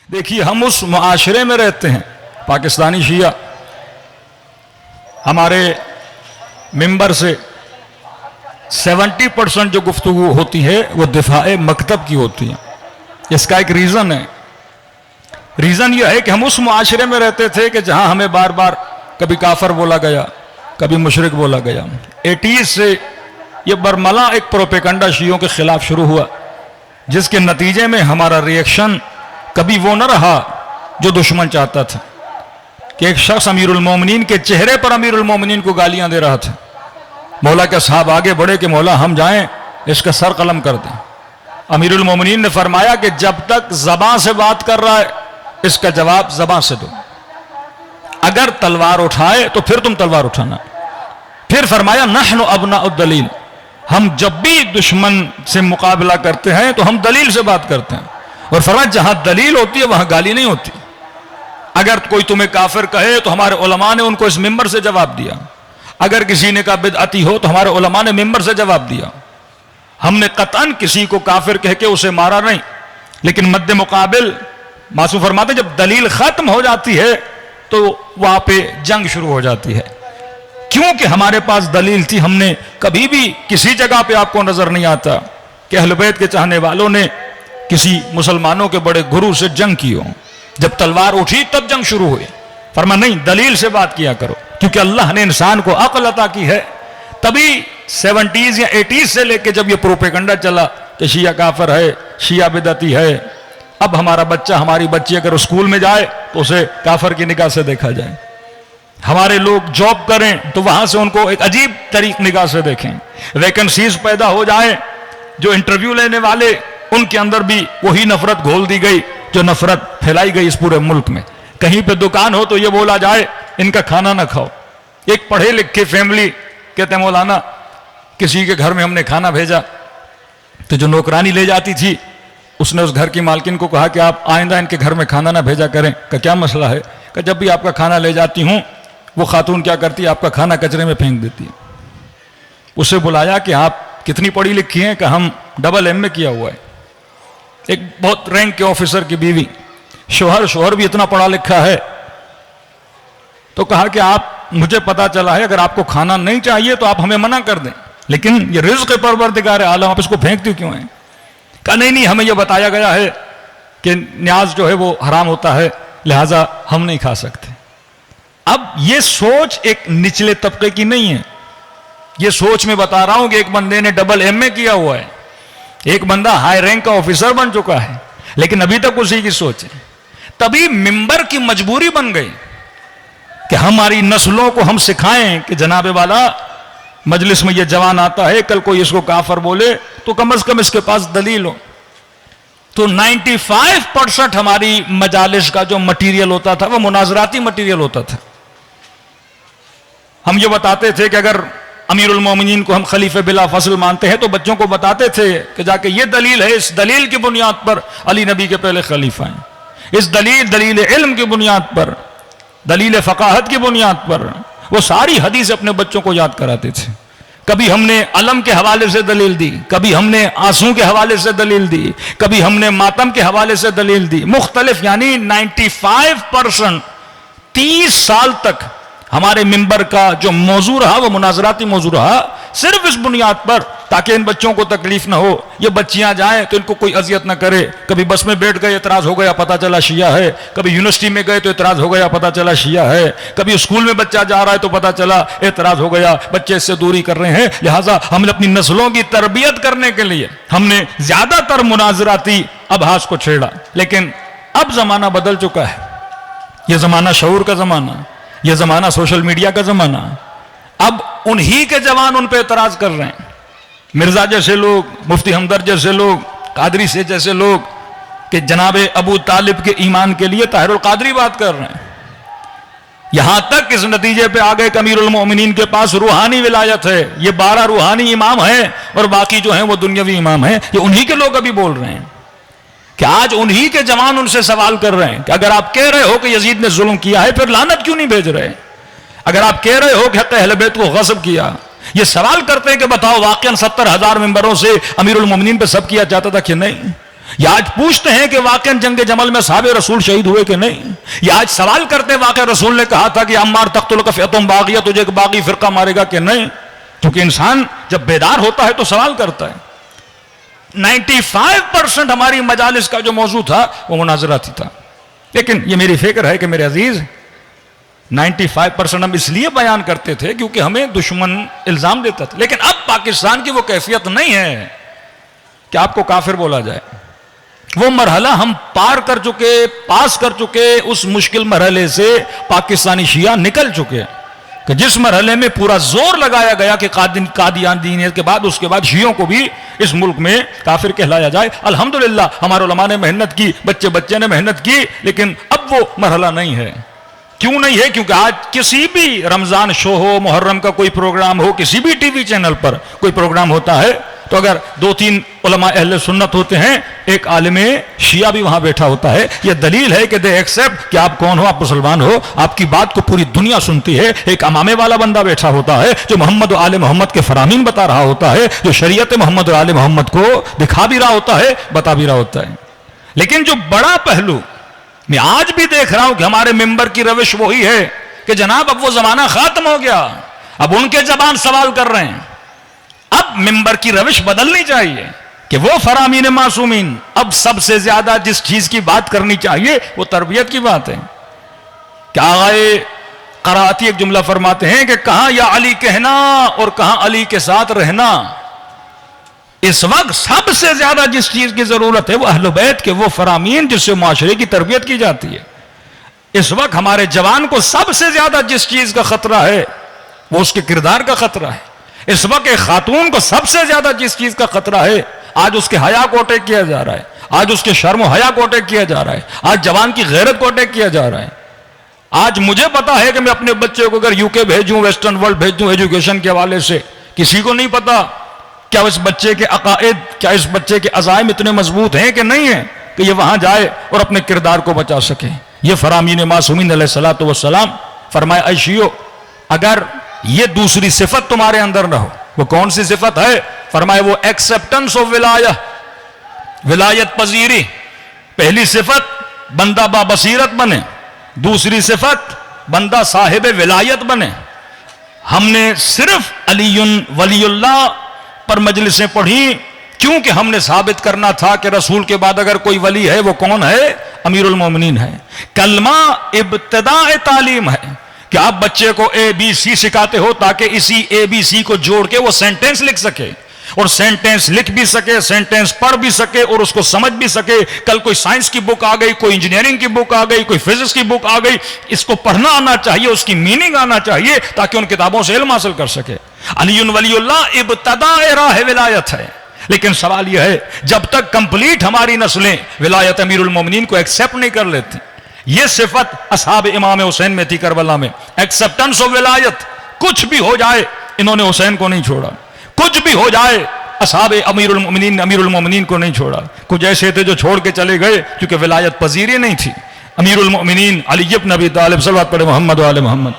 देखिए, हम उस मुआशरे में रहते हैं, पाकिस्तानी शिया हमारे मिंबर से 70% जो गुफ्तगू होती है वो दिफाए मकतब की होती है। इसका एक रीज़न है। रीज़न यह है कि हम उस मुआशरे में रहते थे कि जहां हमें बार बार कभी काफर बोला गया, कभी मुशरिक बोला गया। 80s से ये बरमला एक प्रोपेगेंडा शियों के खिलाफ शुरू हुआ, जिसके नतीजे में हमारा रिएक्शन कभी वो न रहा जो दुश्मन चाहता था कि एक शख्स अमीरुल मोमिनीन के चेहरे पर अमीरुल मोमिनीन को गालियां दे रहा था। मौला के साहब आगे बढ़े कि मौला हम जाएं इसका सर कलम कर दें। अमीरुल मोमिनीन ने फरमाया कि जब तक ज़बान से बात कर रहा है इसका जवाब ज़बान से दो, अगर तलवार उठाए तो फिर तुम तलवार उठाना। फिर फरमाया नहनु अबनाउद दलील, हम जब भी दुश्मन से मुकाबला करते हैं तो हम दलील से बात करते हैं। और फरमाया जहां दलील होती है वहां गाली नहीं होती। अगर कोई तुम्हें काफिर कहे तो हमारे उलमा ने उनको इस मिंबर से जवाब दिया, अगर किसी ने कहा बिदअती हो तो हमारे उलमा ने मिंबर से जवाब दिया। हमने कतन किसी को काफिर कह के उसे मारा नहीं, लेकिन मद्दे मुकाबिल मासूम फरमाते जब दलील खत्म हो जाती है तो वहां पे जंग शुरू हो जाती है। क्योंकि हमारे पास दलील थी। हमने कभी भी किसी जगह पे आपको नजर नहीं आता कि अहले बैत के चाहने वालों ने किसी मुसलमानों के बड़े गुरु से जंग की हो। जब तलवार उठी तब जंग शुरू हुई। फरमा नहीं, दलील से बात किया करो, क्योंकि अल्लाह ने इंसान को अक्ल अता की है। तभी 70s या 80s से लेके जब ये प्रोपेगेंडा चला कि शिया काफिर है, शिया बिदअती है, अब हमारा बच्चा हमारी बच्ची अगर स्कूल में जाए तो उसे काफिर की निगाह से देखा जाए। हमारे लोग जॉब करें तो वहां से उनको एक अजीब तरीक निगाह से देखें। वैकेंसीज पैदा हो जाए, जो इंटरव्यू लेने वाले उनके अंदर भी वही नफरत घोल दी गई जो नफरत फैलाई गई इस पूरे मुल्क में। कहीं पे दुकान हो तो ये बोला जाए इनका खाना ना खाओ। एक पढ़े लिखे फैमिली कहते हैं मौलाना किसी के घर में हमने खाना भेजा तो जो नौकरानी ले जाती थी उसने उस घर की मालकिन को कहा कि आप आइंदा इनके घर में खाना ना भेजा करें। का क्या मसला है? कि जब भी आपका खाना ले जाती हूं वो खातून क्या करती है, आपका खाना कचरे में फेंक देती है। उसे बुलाया कि आप कितनी पढ़ी लिखी हैं? कि हम MA किया हुआ है। एक बहुत रैंक के ऑफिसर की बीवी, शोहर भी इतना पढ़ा लिखा है। तो कहा कि आप, मुझे पता चला है अगर आपको खाना नहीं चाहिए तो आप हमें मना कर दें, लेकिन ये रिज़्क़ परवरदिगार आलम, आप इसको फेंकती क्यों हैं? कहा नहीं, हमें यह बताया गया है कि न्याज जो है वो हराम होता है, लिहाजा हम नहीं खा सकते। अब ये सोच एक निचले तबके की नहीं है। ये सोच मैं बता रहा हूं कि एक बंदे ने MA किया हुआ है, एक बंदा हाई रैंक का ऑफिसर बन चुका है, लेकिन अभी तक उसी की सोच है। तभी मिंबर की मजबूरी बन गई कि हमारी नस्लों को हम सिखाएं कि जनाबे वाला मजलिस में ये जवान आता है, कल कोई इसको काफर बोले तो कम से कम इसके पास दलील हो। तो 95% हमारी मजालिस का जो मटीरियल होता था वो मुनाजराती मटीरियल होता था। हम ये बताते थे कि अगर अमीरुल मोमिनीन को हम खलीफे बिला फसल मानते हैं तो बच्चों को बताते थे कि जाके ये दलील है, इस दलील की बुनियाद पर अली नबी के पहले खलीफा हैं, इस दलील इल्म की बुनियाद पर, दलील फ़क़ाहत की बुनियाद पर वो सारी हदीस अपने बच्चों को याद कराते थे। कभी हमने अलम के हवाले से दलील दी, कभी हमने आंसू के हवाले से दलील दी, कभी हमने मातम के हवाले से दलील दी, मुख्तलिफ। यानी 95% 30 साल तक हमारे मिंबर का जो मौजू रहा वो मुनाजराती मौजू रहा, सिर्फ इस बुनियाद पर ताकि इन बच्चों को तकलीफ ना हो, ये बच्चियां जाएं तो इनको कोई अजियत ना करे। कभी बस में बैठ गए एतराज हो गया, पता चला शिया है। कभी यूनिवर्सिटी में गए तो एतराज हो गया, पता चला शिया है। कभी स्कूल में बच्चा जा रहा है तो पता चला एतराज हो गया, बच्चे इससे दूरी कर रहे हैं। लिहाजा हमने अपनी नस्लों की तरबियत करने के लिए हमने ज्यादातर मुनाजराती अभास को छेड़ा। लेकिन अब जमाना बदल चुका है। यह जमाना शऊर का जमाना, यह जमाना सोशल मीडिया का जमाना। अब उन्हीं के जवान उन पे एतराज कर रहे हैं। मिर्जा जैसे लोग, मुफ्ती हमदर्द जैसे लोग, कादरी से जैसे लोग कि जनाबे अबू तालिब के ईमान के लिए ताहिरुल कादरी बात कर रहे हैं। यहां तक इस नतीजे पे आ गए कि अमीरुल मोमिनीन के पास रूहानी विलायत है। ये 12 रूहानी इमाम हैं और बाकी जो हैं वो दुनियावी इमाम हैं। ये उन्हीं के लोग अभी बोल रहे हैं कि आज उन्हीं के जवान उनसे सवाल कर रहे हैं कि अगर आप कह रहे हो कि यजीद ने जुल्म किया है फिर लानत क्यों नहीं भेज रहे? अगर आप कह रहे हो कि हक़ अहले बैत को गस्ब किया, ये सवाल करते हैं कि बताओ वाकई 70,000 मेंबरों से अमीरुल मोमिनीन पे सब किया जाता था कि नहीं? या आज पूछते हैं कि वाकई जंग जमल में साहब रसूल शहीद हुए कि नहीं, या आज सवाल करते वाकई रसूल ने कहा था कि अम्मार तख्तुल फ़ियतुम बागिया, तुझे एक बागी फिरका मारेगा कि नहीं। क्योंकि इंसान जब बेदार होता है तो सवाल करता है। 95% हमारी मजालिस का जो मौजू था वो मुनाजराती था। लेकिन ये मेरी फिक्र है कि मेरे अजीज 95% हम इसलिए बयान करते थे क्योंकि हमें दुश्मन इल्जाम देता था। लेकिन अब पाकिस्तान की वो कैफियत नहीं है कि आपको काफिर बोला जाए। वो मरहला हम पार कर चुके, पास कर चुके। उस मुश्किल मरहले से पाकिस्तानी शिया निकल चुके कि जिस मरहले में पूरा जोर लगाया गया कि कादियान दीनियत के बाद उसके बाद शियों को भी इस मुल्क में काफिर कहलाया जाए। अल्हम्दुलिल्लाह हमारे उलमा ने मेहनत की, बच्चे बच्चे ने मेहनत की, लेकिन अब वो मरहला नहीं है। क्यों नहीं है? क्योंकि आज किसी भी रमजान शो हो, मुहर्रम का कोई प्रोग्राम हो, किसी भी टीवी चैनल पर कोई प्रोग्राम होता है तो अगर 2-3 उलमा अहले सुन्नत होते हैं, एक आलिमे शिया भी वहां बैठा होता है। यह दलील है कि दे एक्सेप्ट कि आप कौन हो, आप मुसलमान हो, आपकी बात को पूरी दुनिया सुनती है। एक अमामे वाला बंदा बैठा होता है जो मोहम्मद और आले मोहम्मद के फरामीन बता रहा होता है, जो शरीयत मोहम्मद और आले मोहम्मद को दिखा भी रहा होता है, बता भी रहा होता है। लेकिन जो बड़ा पहलू मैं आज भी देख रहा हूं कि हमारे मेंबर की रविश वही है कि जनाब अब वो जमाना खत्म हो गया, अब उनके जबान सवाल कर रहे हैं। अब मेंबर की रविश बदलनी चाहिए कि वो फरामीन मासूमीन अब सबसे ज्यादा जिस चीज की बात करनी चाहिए वो तरबियत की बात है। क्या आए कराती एक जुमला फरमाते हैं कि कहां या अली कहना और कहां अली के साथ रहना। इस वक्त सबसे ज्यादा जिस चीज की जरूरत है वो अहले बैत के वो फरामीन जिससे माशरे की तरबियत की जाती है। इस वक्त हमारे जवान को सबसे ज्यादा जिस चीज का खतरा है वो उसके किरदार का खतरा है। इस वक्त एक खातून को सबसे ज्यादा जिस चीज का खतरा है, आज उसके हया को अटैक किया जा रहा है, आज उसके शर्म हया को अटैक किया जा रहा है, आज जवान की गैरत को अटैक किया जा रहा है। आज मुझे पता है कि मैं अपने बच्चे को अगर यूके भेजूं, वेस्टर्न वर्ल्ड भेजूं एजुकेशन के हवाले से, किसी को नहीं पता क्या इस बच्चे के अकायद, क्या इस बच्चे के अज़ाइम इतने मजबूत हैं कि नहीं है कि ये वहां जाए और अपने किरदार को बचा सके। ये फरामीन मासूमीन अलैहिस्सलातु वस्सलाम फरमाया, ऐशियो अगर ये दूसरी सिफत तुम्हारे अंदर ना हो, वो कौन सी सिफत है? फरमाया वो एक्सेप्टेंस ऑफ विलायत पजीरी। पहली सिफत बंदा बाबसीरत बने, दूसरी सिफत बंदा साहिब विलायत बने। हमने सिर्फ अलीयुन वलीउल्लाह पर मजलिसें पढ़ी क्योंकि हमने साबित करना था कि रसूल के बाद अगर कोई वली है वो कौन है? अमीरुल मोमिनीन है। कलमा इब्तिदा तालीम है कि आप बच्चे को ABC सिखाते हो ताकि इसी ABC को जोड़ के वो सेंटेंस लिख सके, और सेंटेंस लिख भी सके, सेंटेंस पढ़ भी सके और उसको समझ भी सके। कल कोई साइंस की बुक आ गई, कोई इंजीनियरिंग की बुक आ गई, कोई फिजिक्स की बुक आ गई, इसको पढ़ना आना चाहिए, उसकी मीनिंग आना चाहिए ताकि उन किताबों से इल्म हासिल कर सके। अलीयुन वलीउल्लाह इब्तिदा राह विलायत है। लेकिन सवाल यह है, जब तक कंप्लीट हमारी नस्लें विलायत अमीरुल मोमिनीन को एक्सेप्ट नहीं कर लेती, यह सिफत असहाब इमाम हुसैन में थी करबला में, एक्सेप्टेंस ऑफ विलायत। कुछ भी हो जाए इन्होंने हुसैन को नहीं छोड़ा, कुछ भी हो जाए असहाब अमीरुल मोमिनीन को नहीं छोड़ा। कुछ ऐसे थे जो छोड़ के चले गए क्योंकि विलायत पजीरी नहीं थी। अमीरुल मोमिनीन अली इब्न अबी तालिब सल्लल्लाहु अलैहि मोहम्मद व आले मोहम्मद।